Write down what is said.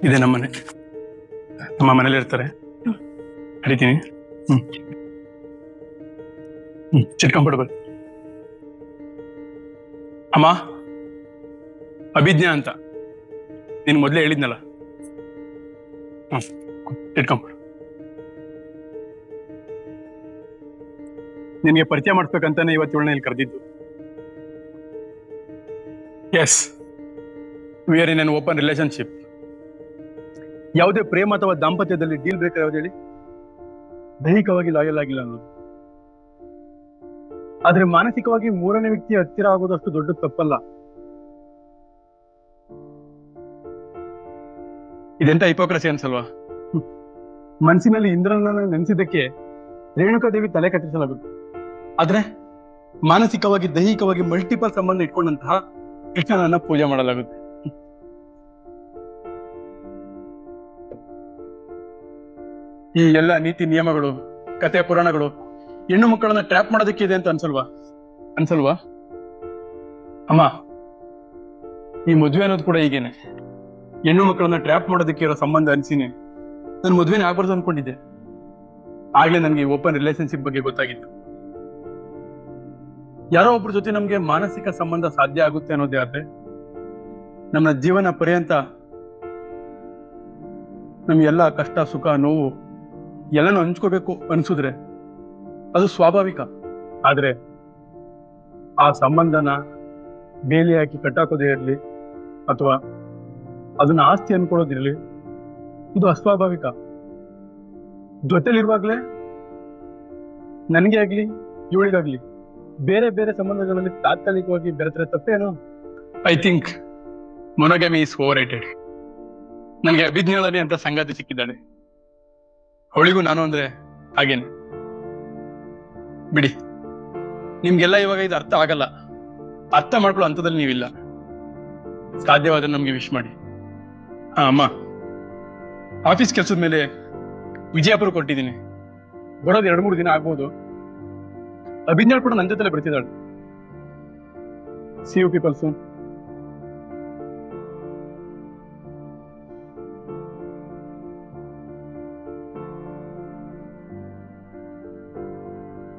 ಇದೆ ನಮ್ಮನೆ. ನಮ್ಮ ಮನೇಲಿ ಇರ್ತಾರೆ. ಕರಿತೀನಿ. ಹ್ಮ್ ಚಿಟ್ಕೊಂಡ್ಬಿಡ್ಬೇಕು. ಅಮ್ಮ, ಅಭಿಜ್ಞಾ ಅಂತ ನೀನ್ ಮೊದ್ಲೇ ಹೇಳಿದ್ನಲ್ಲ. ಇಟ್ಕೊಂಡ್ಬಿಡು. ನಿನ್ಗೆ ಪರಿಚಯ ಮಾಡಿಸ್ಬೇಕಂತಾನೆ ಇವತ್ತೇಳನೇ ಇಲ್ಲಿ ಕರೆದಿದ್ದು. Yes, we are in an open relationship. ಯಾವುದೇ ಪ್ರೇಮ ಅಥವಾ ದಾಂಪತ್ಯದಲ್ಲಿ ಡೀಲ್ ಬ್ರೇಕರ್ ಯಾವ್ದು ಹೇಳಿ? ದೈಹಿಕವಾಗಿ ಲಾಯಲ್ ಆಗಿಲ್ಲ ಅನ್ನೋದು. ಆದ್ರೆ ಮಾನಸಿಕವಾಗಿ ಮೂರನೇ ವ್ಯಕ್ತಿ ಹತ್ತಿರ ಆಗೋದಷ್ಟು ದೊಡ್ಡ ತಪ್ಪಲ್ಲ. ಇದೆಂತ ಹಿಪೋಕ್ರಸಿ ಅನ್ಸಲ್ವಾ? ಮನಸ್ಸಿನಲ್ಲಿ ಇಂದ್ರನ ನೆನೆಸಿದ್ದಕ್ಕೆ ರೇಣುಕಾದೇವಿ ತಲೆ ಕತ್ತರಿಸಲಾಗುತ್ತೆ. ಆದ್ರೆ ಮಾನಸಿಕವಾಗಿ ದೈಹಿಕವಾಗಿ ಮಲ್ಟಿಪಲ್ ಸಂಬಂಧ ಇಟ್ಕೊಂಡಂತಹ ಕೃಷ್ಣನನ್ನ ಪೂಜೆ ಮಾಡಲಾಗುತ್ತೆ. ಈ ಎಲ್ಲ ನೀತಿ ನಿಯಮಗಳು, ಕತೆ ಪುರಾಣಗಳು ಹೆಣ್ಣು ಮಕ್ಕಳನ್ನ ಟ್ರ್ಯಾಪ್ ಮಾಡೋದಕ್ಕೆ ಇದೆ ಅಂತ ಅನ್ಸಲ್ವಾ? ಅಮ್ಮ, ಈ ಮದುವೆ ಅನ್ನೋದು ಕೂಡ ಹೀಗೇನೆ. ಹೆಣ್ಣು ಮಕ್ಕಳನ್ನ ಟ್ರ್ಯಾಪ್ ಮಾಡೋದಕ್ಕೆ ಇರೋ ಸಂಬಂಧ ಅನ್ಸಿನಿ ನಾನು ಮದುವೆನೇ ಆಗ್ಬಾರ್ದು ಅನ್ಕೊಂಡಿದ್ದೆ. ಆಗ್ಲೇ ನನ್ಗೆ ಓಪನ್ ರಿಲೇಶನ್ಶಿಪ್ ಬಗ್ಗೆ ಗೊತ್ತಾಗಿತ್ತು. ಯಾರೋ ಒಬ್ರ ಜೊತೆ ನಮ್ಗೆ ಮಾನಸಿಕ ಸಂಬಂಧ ಸಾಧ್ಯ ಆಗುತ್ತೆ ಅನ್ನೋದೇ ಆದ್ರೆ ನಮ್ಮ ಜೀವನ ಪರ್ಯಂತ ನಮ್ಗೆಲ್ಲ ಕಷ್ಟ ಸುಖ ನೋವು ಎಲ್ಲನೂ ಹಂಚ್ಕೋಬೇಕು ಅನ್ಸಿದ್ರೆ ಅದು ಸ್ವಾಭಾವಿಕ. ಆದ್ರೆ ಆ ಸಂಬಂಧನ ಬೇಲಿ ಹಾಕಿ ಕಟ್ಟಾಕೋದೇ ಇರಲಿ ಅಥವಾ ಅದನ್ನ ಆಸ್ತಿ ಅನ್ಕೊಳ್ಳೋದಿರ್ಲಿ, ಇದು ಅಸ್ವಾಭಾವಿಕ. ಜೊತೆಲಿರುವಾಗ್ಲೇ ನನಗೆ ಆಗ್ಲಿ ಇವಳಿಗಾಗ್ಲಿ ಬೇರೆ ಬೇರೆ ಸಂಬಂಧಗಳಲ್ಲಿ ತಾತ್ಕಾಲಿಕವಾಗಿ ಬೆರೆತರೆ ತಪ್ಪೇನು? I think monogamy is overrated. ನನಗೆ ಅಭಿಜ್ಞಾನಿ ಅಂತ ಸಂಗಾತಿ ಸಿಕ್ಕಿದ್ದಾಳೆ. ಅವಳಿಗೂ ನಾನು ಅಂದ್ರೆ ಹಾಗೇನೆ. ಬಿಡಿ, ನಿಮ್ಗೆಲ್ಲ ಇವಾಗ ಇದು ಅರ್ಥ ಆಗಲ್ಲ. ಅರ್ಥ ಮಾಡ್ಕೊಳ್ಳೋ ಹಂತದಲ್ಲಿ ನೀವಿಲ್ಲ. ಸಾಧ್ಯವಾದ್ರೆ ನಮ್ಗೆ ವಿಶ್ ಮಾಡಿ. ಅಮ್ಮ, ಆಫೀಸ್ ಕೆಲ್ಸದ ಮೇಲೆ ವಿಜಯಪುರ ಕೊಟ್ಟಿದ್ದೀನಿ. ಬರೋದು 2-3 ದಿನ ಆಗ್ಬೋದು. ಅಭಿಜ್ಞಾ ಕೂಡ ನನ್ನ ಜೊತೆಲೆ ಬರ್ತಿದ್ದಾಳೆ. See you people soon.